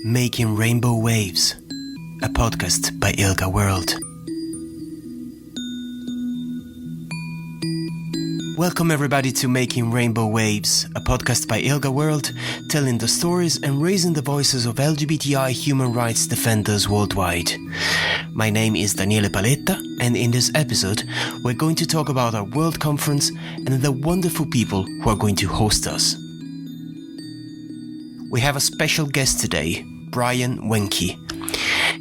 Making Rainbow Waves, a podcast by ILGA World. Welcome everybody to Making Rainbow Waves, a podcast by ILGA World, telling the stories and raising the voices of LGBTI human rights defenders worldwide. My name is Daniele Paletta, and in this episode, we're going to talk about our World Conference and the wonderful people who are going to host us. We have a special guest today, Brian Wenke.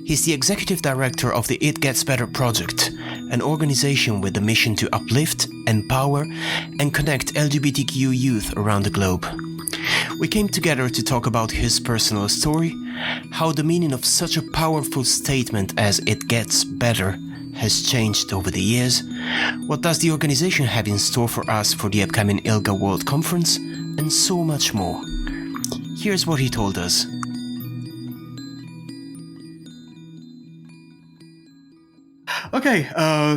He's the Executive Director of the It Gets Better project, an organization with the mission to uplift, empower, and connect LGBTQ youth around the globe. We came together to talk about his personal story, how the meaning of such a powerful statement as "it gets better" has changed over the years, what does the organization have in store for us for the upcoming ILGA World Conference, and so much more. Here's what he told us. Okay,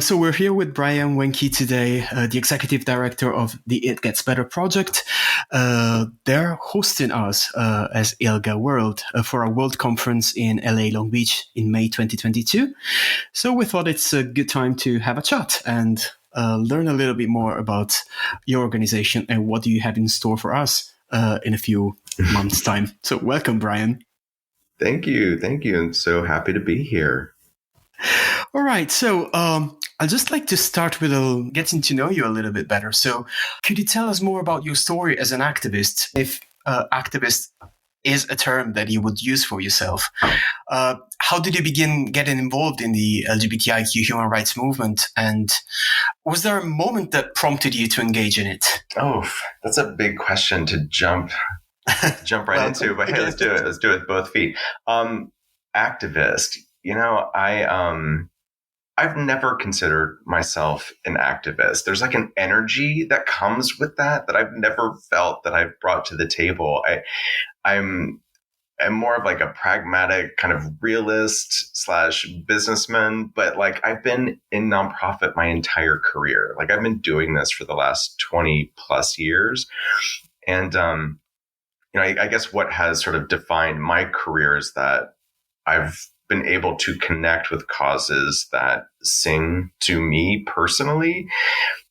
so we're here with Brian Wenke today, the Executive Director of the It Gets Better project. They're hosting us as ILGA World for a World Conference in LA Long Beach in May 2022. So we thought it's a good time to have a chat and learn a little bit more about your organization and what do you have in store for us in a few months' time. So welcome, Brian. Thank you. I'm so happy to be here. All right. So I'd just like to start with getting to know you a little bit better. So could you tell us more about your story as an activist, if activist is a term that you would use for yourself? How did you begin getting involved in the LGBTIQ human rights movement? And was there a moment that prompted you to engage in it? Oh, that's a big question to jump right into. But hey, let's do it. Let's do it with both feet. Activist. I've never considered myself an activist. There's like an energy that comes with that I've never felt that I've brought to the table. I'm more of like a pragmatic kind of realist / businessman, but like I've been in nonprofit my entire career. Like I've been doing this for the last 20 plus years. And, I guess what has sort of defined my career is that I've been able to connect with causes that sing to me personally.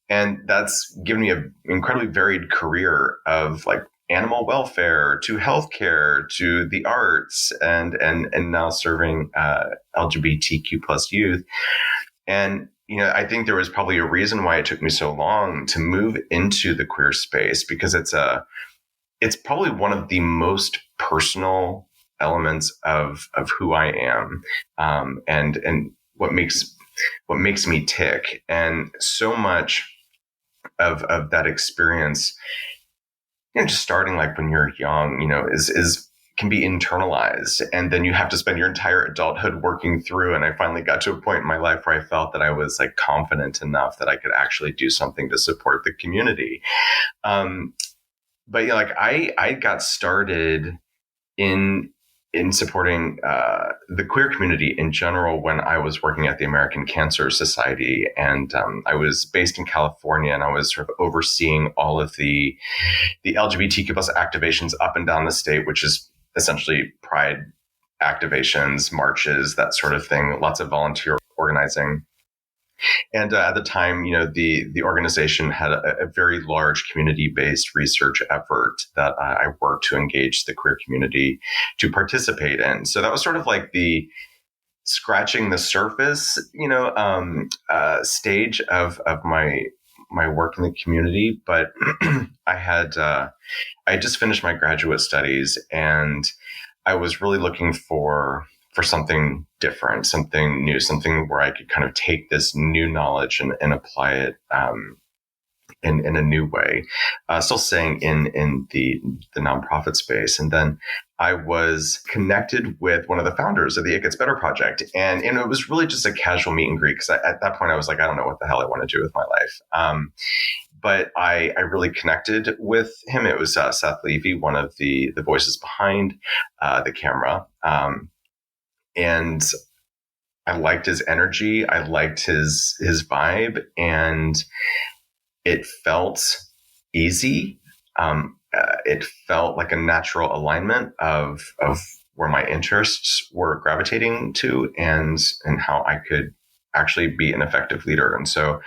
And that's given me an incredibly varied career of like animal welfare to healthcare to the arts and now serving LGBTQ plus youth. And, I think there was probably a reason why it took me so long to move into the queer space, because it's probably one of the most personal elements of who I am, and what makes me tick. And so much of that experience, just starting like when you're young, is can be internalized, and then you have to spend your entire adulthood working through. And I finally got to a point in my life where I felt that I was like confident enough that I could actually do something to support the community. But I got started in supporting the queer community in general when I was working at the American Cancer Society. And I was based in California, and I was sort of overseeing all of the LGBTQ plus activations up and down the state, which is essentially pride activations, marches, that sort of thing, lots of volunteer organizing. And at the time, the organization had a very large community-based research effort that I worked to engage the queer community to participate in. So that was sort of like the scratching the surface, stage of my work in the community. But I just finished my graduate studies, and I was really looking for something different, something new, something where I could kind of take this new knowledge and apply it in a new way, still staying in the nonprofit space. And then I was connected with one of the founders of the It Gets Better project. And it was really just a casual meet and greet, because at that point I was like, I don't know what the hell I want to do with my life. But I really connected with him. It was Seth Levy, one of the voices behind the camera. And I liked his energy. I liked his vibe, and it felt easy. It felt like a natural alignment of where my interests were gravitating to, and how I could actually be an effective leader. And so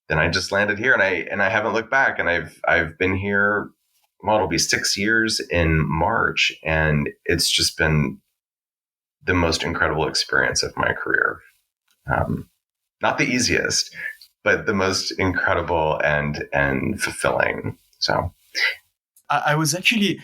then I just landed here, and I haven't looked back. And I've been here, well, it'll be 6 years in March, and it's just been the most incredible experience of my career. Not the easiest, but the most incredible and fulfilling. So I was actually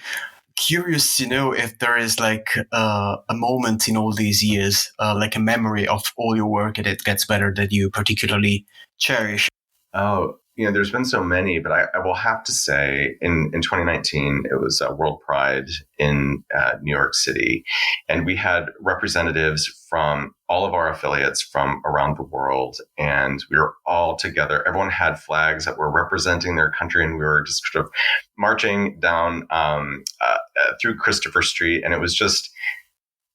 curious to know if there is like a moment in all these years, like a memory of all your work at It Gets Better that you particularly cherish. Oh, there's been so many, but I will have to say in 2019, it was World Pride in New York City. And we had representatives from all of our affiliates from around the world. And we were all together. Everyone had flags that were representing their country. And we were just sort of marching down through Christopher Street. And it was just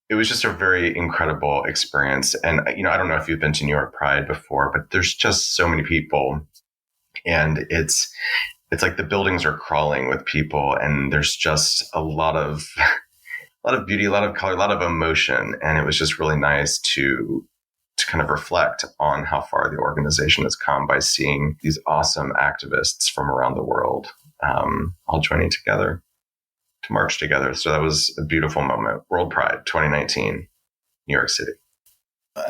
a very incredible experience. And, I don't know if you've been to New York Pride before, but there's just so many people. And it's like the buildings are crawling with people, and there's just a lot of beauty, a lot of color, a lot of emotion. And it was just really nice to kind of reflect on how far the organization has come by seeing these awesome activists from around the world all joining together to march together. So that was a beautiful moment. World Pride 2019, New York City.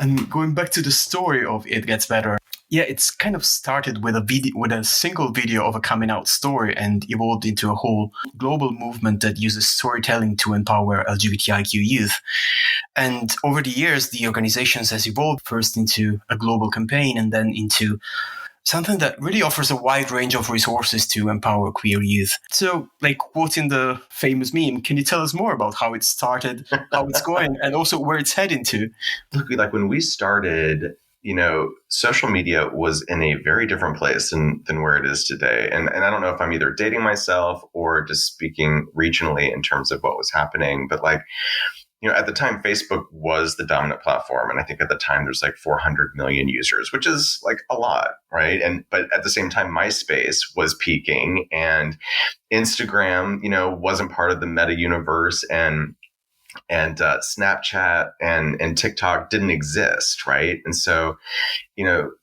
And going back to the story of It Gets Better, yeah, it's kind of started with a single video of a coming out story and evolved into a whole global movement that uses storytelling to empower LGBTIQ youth. And over the years, the organization has evolved first into a global campaign and then into something that really offers a wide range of resources to empower queer youth. So, like quoting the famous meme, can you tell us more about how it started, how it's going, and also where it's heading to? Look, like when we started, social media was in a very different place than where it is today. And I don't know if I'm either dating myself or just speaking regionally in terms of what was happening. But at the time, Facebook was the dominant platform. And I think at the time there's like 400 million users, which is like a lot, right? But at the same time, MySpace was peaking, and Instagram, wasn't part of the meta universe, and Snapchat and TikTok didn't exist, right? And so,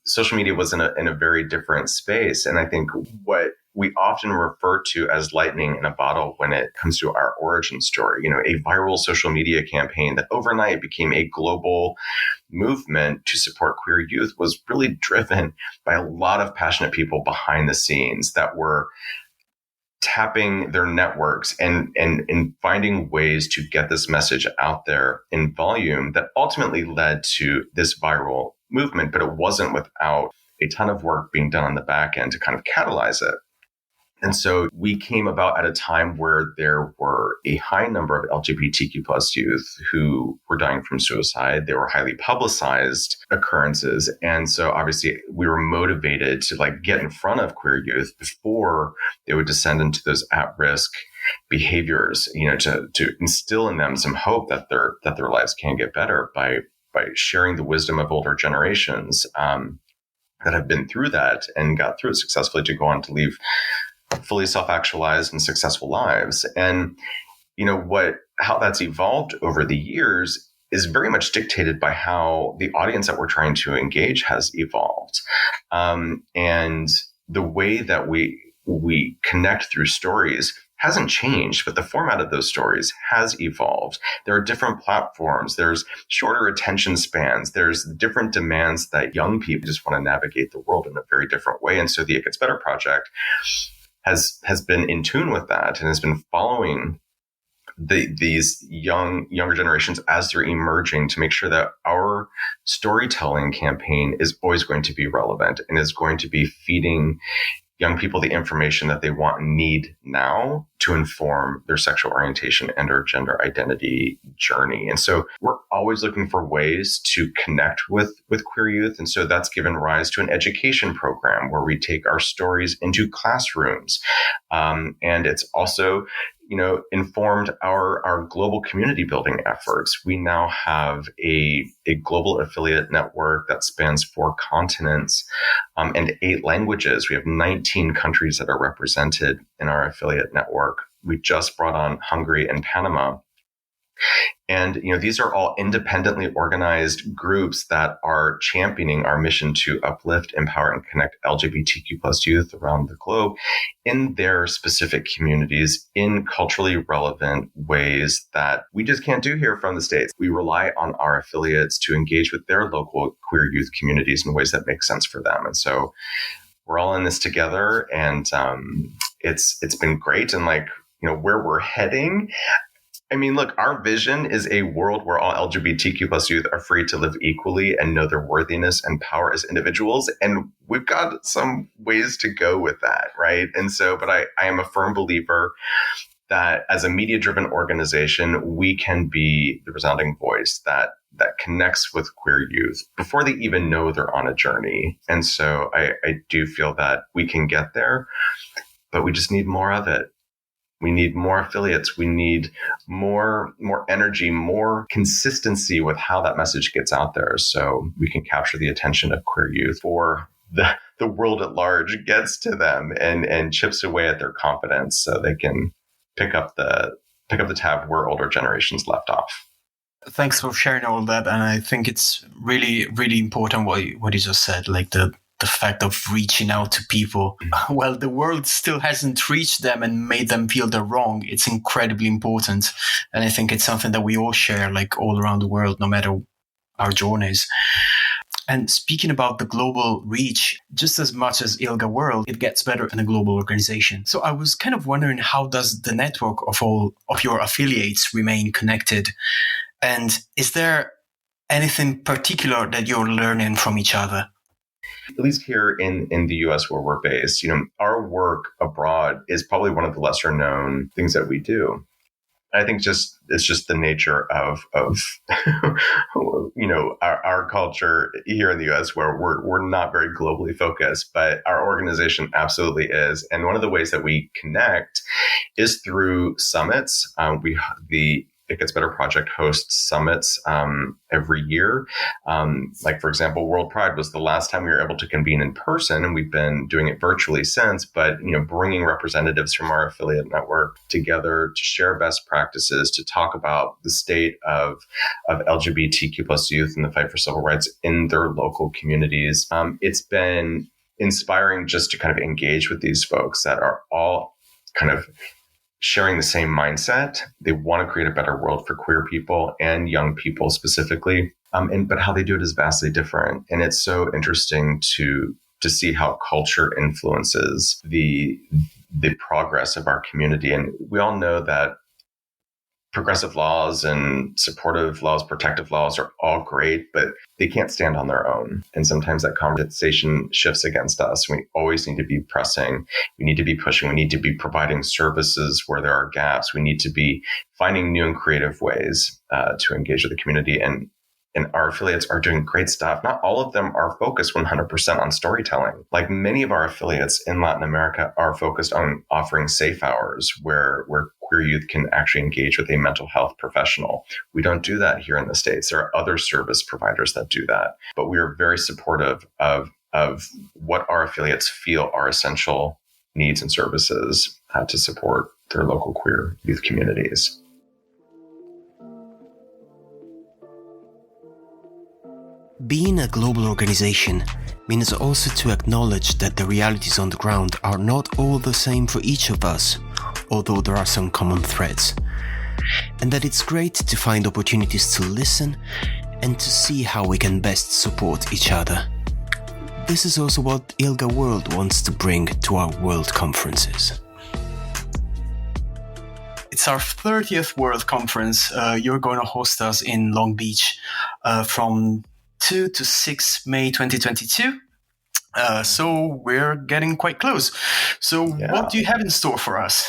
social media was in a very different space. And I think what we often refer to as lightning in a bottle when it comes to our origin story, a viral social media campaign that overnight became a global movement to support queer youth, was really driven by a lot of passionate people behind the scenes that were tapping their networks and finding ways to get this message out there in volume that ultimately led to this viral movement. But it wasn't without a ton of work being done on the back end to kind of catalyze it. And so we came about at a time where there were a high number of LGBTQ plus youth who were dying from suicide. They were highly publicized occurrences. And so obviously we were motivated to get in front of queer youth before they would descend into those at-risk behaviors, to instill in them some hope that their lives can get better by sharing the wisdom of older generations that have been through that and got through it successfully to go on to leave fully self-actualized and successful lives. And, how that's evolved over the years is very much dictated by how the audience that we're trying to engage has evolved. And the way that we connect through stories hasn't changed, but the format of those stories has evolved. There are different platforms. There's shorter attention spans. There's different demands that young people just want to navigate the world in a very different way. And so the It Gets Better project has been in tune with that and has been following these younger generations as they're emerging to make sure that our storytelling campaign is always going to be relevant and is going to be feeding young people the information that they want and need now to inform their sexual orientation and or gender identity journey. And so we're always looking for ways to connect with queer youth. And so that's given rise to an education program where we take our stories into classrooms. And it's also informed our global community building efforts. We now have a global affiliate network that spans 4 continents and 8 languages. We have 19 countries that are represented in our affiliate network. We just brought on Hungary and Panama. And, these are all independently organized groups that are championing our mission to uplift, empower, and connect LGBTQ plus youth around the globe in their specific communities in culturally relevant ways that we just can't do here from the States. We rely on our affiliates to engage with their local queer youth communities in ways that make sense for them. And so we're all in this together, and it's been great. And where we're heading, I mean, look, our vision is a world where all LGBTQ plus youth are free to live equally and know their worthiness and power as individuals. And we've got some ways to go with that, right? And so, but I am a firm believer that as a media-driven organization, we can be the resounding voice that connects with queer youth before they even know they're on a journey. And so I do feel that we can get there, but we just need more of it. We need more affiliates. We need more energy, more consistency with how that message gets out there, so we can capture the attention of queer youth before the world at large gets to them and chips away at their confidence, so they can pick up the tab where older generations left off. Thanks for sharing all that, and I think it's really, really important what you just said, like the fact of reaching out to people. Well, the world still hasn't reached them and made them feel they're wrong. It's incredibly important. And I think it's something that we all share, like all around the world, no matter our journeys. And speaking about the global reach, just as much as ILGA World, it gets better in a global organization. So I was kind of wondering, how does the network of all of your affiliates remain connected? And is there anything particular that you're learning from each other? At least here in the US where we're based, our work abroad is probably one of the lesser known things that we do. I think it's just the nature of our culture here in the US, where we're not very globally focused, but our organization absolutely is. And one of the ways that we connect is through summits. The It Gets Better Project hosts summits every year. For example, World Pride was the last time we were able to convene in person, and we've been doing it virtually since. But bringing representatives from our affiliate network together to share best practices, to talk about the state of LGBTQ plus youth and the fight for civil rights in their local communities. It's been inspiring just to kind of engage with these folks that are all kind of sharing the same mindset. They want to create a better world for queer people and young people specifically. But how they do it is vastly different. And it's so interesting to see how culture influences the progress of our community. And we all know that progressive laws and supportive laws, protective laws are all great, but they can't stand on their own. And sometimes that conversation shifts against us. We always need to be pressing. We need to be pushing. We need to be providing services where there are gaps. We need to be finding new and creative ways to engage with the community. And our affiliates are doing great stuff. Not all of them are focused 100% on storytelling. Like many of our affiliates in Latin America are focused on offering safe hours where queer youth can actually engage with a mental health professional. We don't do that here in the States. There are other service providers that do that, but we are very supportive of what our affiliates feel are essential needs and services to support their local queer youth communities. Being a global organization means also to acknowledge that the realities on the ground are not all the same for each of us, although there are some common threads. And that it's great to find opportunities to listen and to see how we can best support each other. This is also what ILGA World wants to bring to our world conferences. It's our 30th World Conference. You're going to host us in Long Beach from 2 to 6 May 2022. So we're getting quite close. So What do you have in store for us?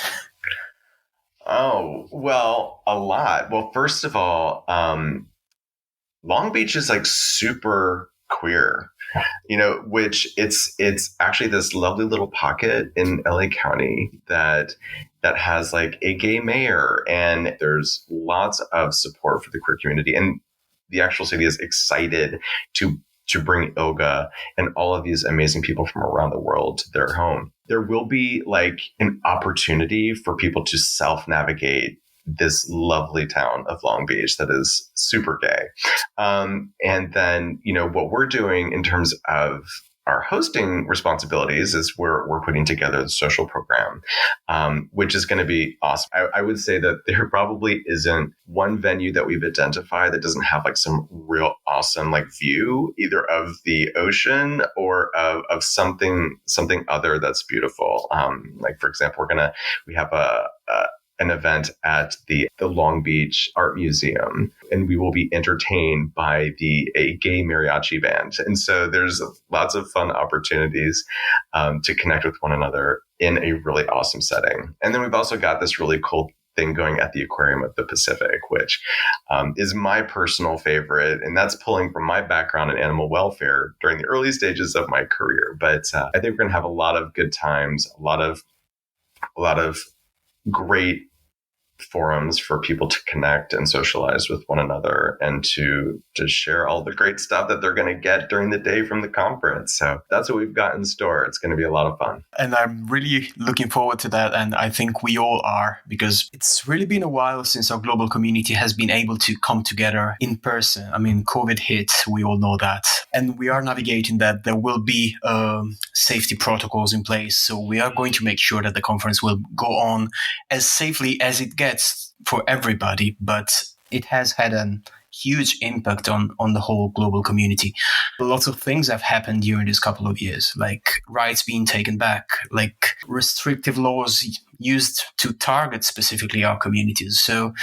Oh, well, a lot. Well, first of all, Long Beach is like super queer, which it's actually this lovely little pocket in LA County that has like a gay mayor, and there's lots of support for the queer community. And the actual city is excited to bring ILGA and all of these amazing people from around the world to their home. There will be like an opportunity for people to self-navigate this lovely town of Long Beach that is super gay. And then, what we're doing in terms of our hosting responsibilities is we're putting together the social program, which is going to be awesome. I would say that there probably isn't one venue that we've identified that doesn't have like some real awesome like view either of the ocean or of something other that's beautiful. Like for example, we have an event at the Long Beach Art Museum, and we will be entertained by a gay mariachi band. And so there's lots of fun opportunities to connect with one another in a really awesome setting. And then we've also got this really cool thing going at the Aquarium of the Pacific, which is my personal favorite. And that's pulling from my background in animal welfare during the early stages of my career. But I think we're going to have a lot of good times, a lot of great forums for people to connect and socialize with one another and to share all the great stuff that they're going to get during the day from the conference. So that's what we've got in store. It's going to be a lot of fun. And I'm really looking forward to that. And I think we all are, because it's really been a while since our global community has been able to come together in person. I mean, COVID hit, we all know that. And we are navigating that. There will be safety protocols in place. So we are going to make sure that the conference will go on as safely as it gets for everybody, but it has had a huge impact on the whole global community. Lots of things have happened during this couple of years, like rights being taken back, like restrictive laws used to target specifically our communities. So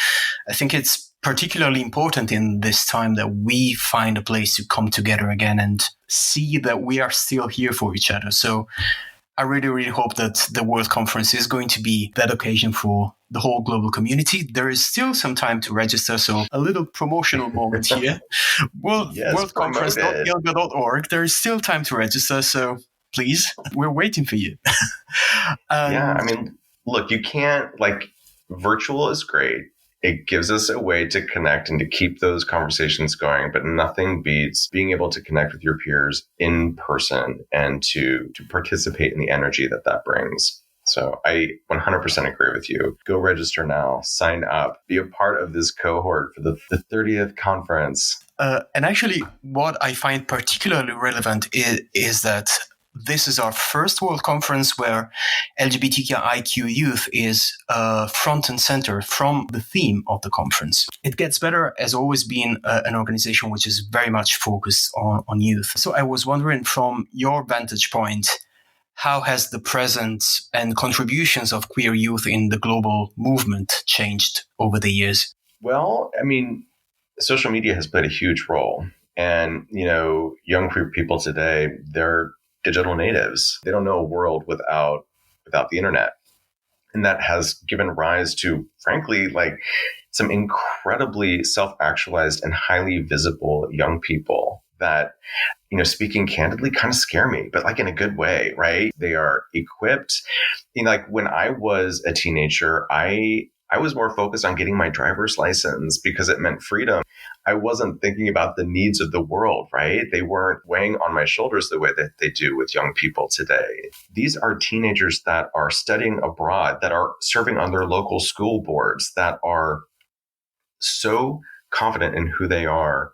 I think it's particularly important in this time that we find a place to come together again and see that we are still here for each other. So I really, really hope that the World Conference is going to be that occasion for the whole global community. There is still some time to register, so a little promotional moment here. worldconference.ilga.org. There is still time to register, so please, we're waiting for you. Yeah, I mean, look, you can't, virtual is great. It gives us a way to connect and to keep those conversations going, but nothing beats being able to connect with your peers in person and to participate in the energy that brings. So I 100% agree with you. Go register now, sign up, be a part of this cohort for the 30th conference. And actually, what I find particularly relevant is that this is our first World Conference where LGBTQ youth is front and center from the theme of the conference. It Gets Better has always been an organization which is very much focused on youth. So I was wondering, from your vantage point, how has the presence and contributions of queer youth in the global movement changed over the years? Well, I mean, social media has played a huge role. And, young queer people today, they're digital natives. They don't know a world without the internet. And that has given rise to, frankly, some incredibly self-actualized and highly visible young people that, speaking candidly, kind of scare me, but in a good way, right? They are equipped. When I was a teenager, I was more focused on getting my driver's license because it meant freedom. I wasn't thinking about the needs of the world, right? They weren't weighing on my shoulders the way that they do with young people today. These are teenagers that are studying abroad, that are serving on their local school boards, that are so confident in who they are.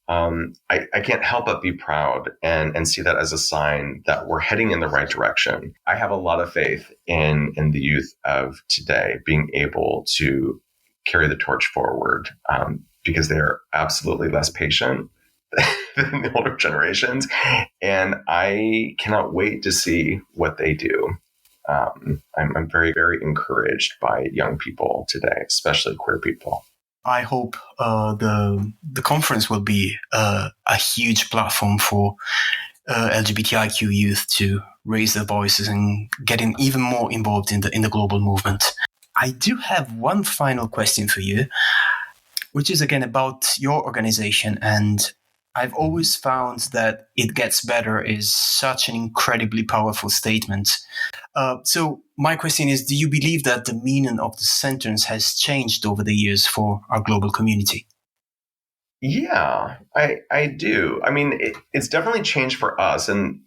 I can't help but be proud and see that as a sign that we're heading in the right direction. I have a lot of faith in the youth of today being able to carry the torch forward because they're absolutely less patient than the older generations. And I cannot wait to see what they do. I'm very, very encouraged by young people today, especially queer people. I hope the conference will be a huge platform for LGBTIQ youth to raise their voices and getting even more involved in the global movement. I do have one final question for you, which is again about your organization. And I've always found that It Gets Better is such an incredibly powerful statement. So my question is, do you believe that the meaning of the sentence has changed over the years for our global community? Yeah, I do. I mean, it's definitely changed for us. And,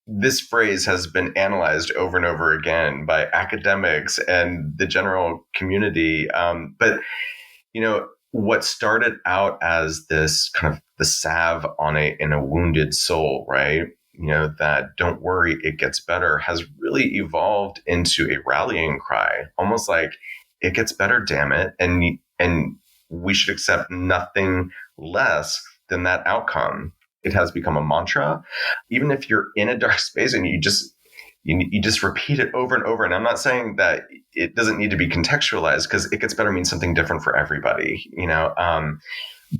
this phrase has been analyzed over and over again by academics and the general community. But, what started out as this kind of the salve in a wounded soul, right? That don't worry, it gets better, has really evolved into a rallying cry, almost like it gets better, damn it. And we should accept nothing less than that outcome. It has become a mantra. Even if you're in a dark space and you just repeat it over and over. And I'm not saying that it doesn't need to be contextualized, because it gets better means something different for everybody,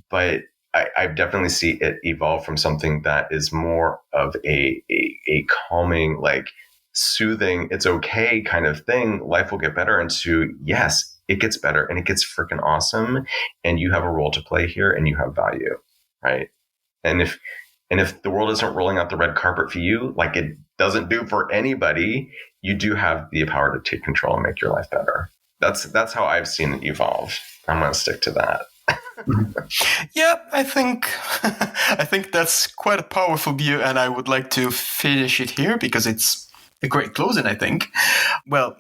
but I definitely see it evolve from something that is more of a calming, like soothing, it's okay kind of thing. Life will get better, into, yes, it gets better and it gets freaking awesome. And you have a role to play here and you have value. Right. And if the world isn't rolling out the red carpet for you, like it doesn't do for anybody, you do have the power to take control and make your life better. That's how I've seen it evolve. I'm going to stick to that. Yeah, I think that's quite a powerful view, and I would like to finish it here because it's a great closing, I think. Well,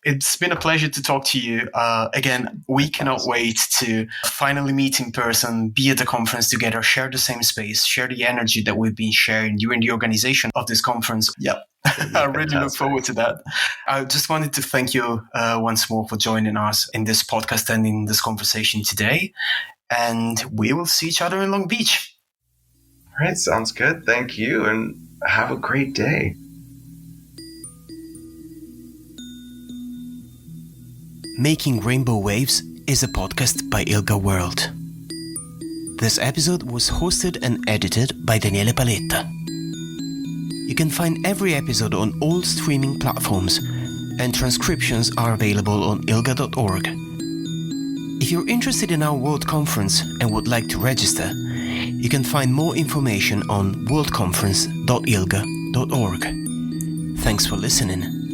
it's been a pleasure to talk to you. Again, we cannot wait to finally meet in person, be at the conference together, share the same space, share the energy that we've been sharing during the organization of this conference. Yeah, I really look forward to that. I just wanted to thank you once more for joining us in this podcast and in this conversation today. And we will see each other in Long Beach. All right, sounds good. Thank you, and have a great day. Making Rainbow Waves is a podcast by ILGA World. This episode was hosted and edited by Daniele Paletta. You can find every episode on all streaming platforms, and transcriptions are available on ilga.org. If you're interested in our World Conference and would like to register, you can find more information on worldconference.ilga.org. Thanks for listening.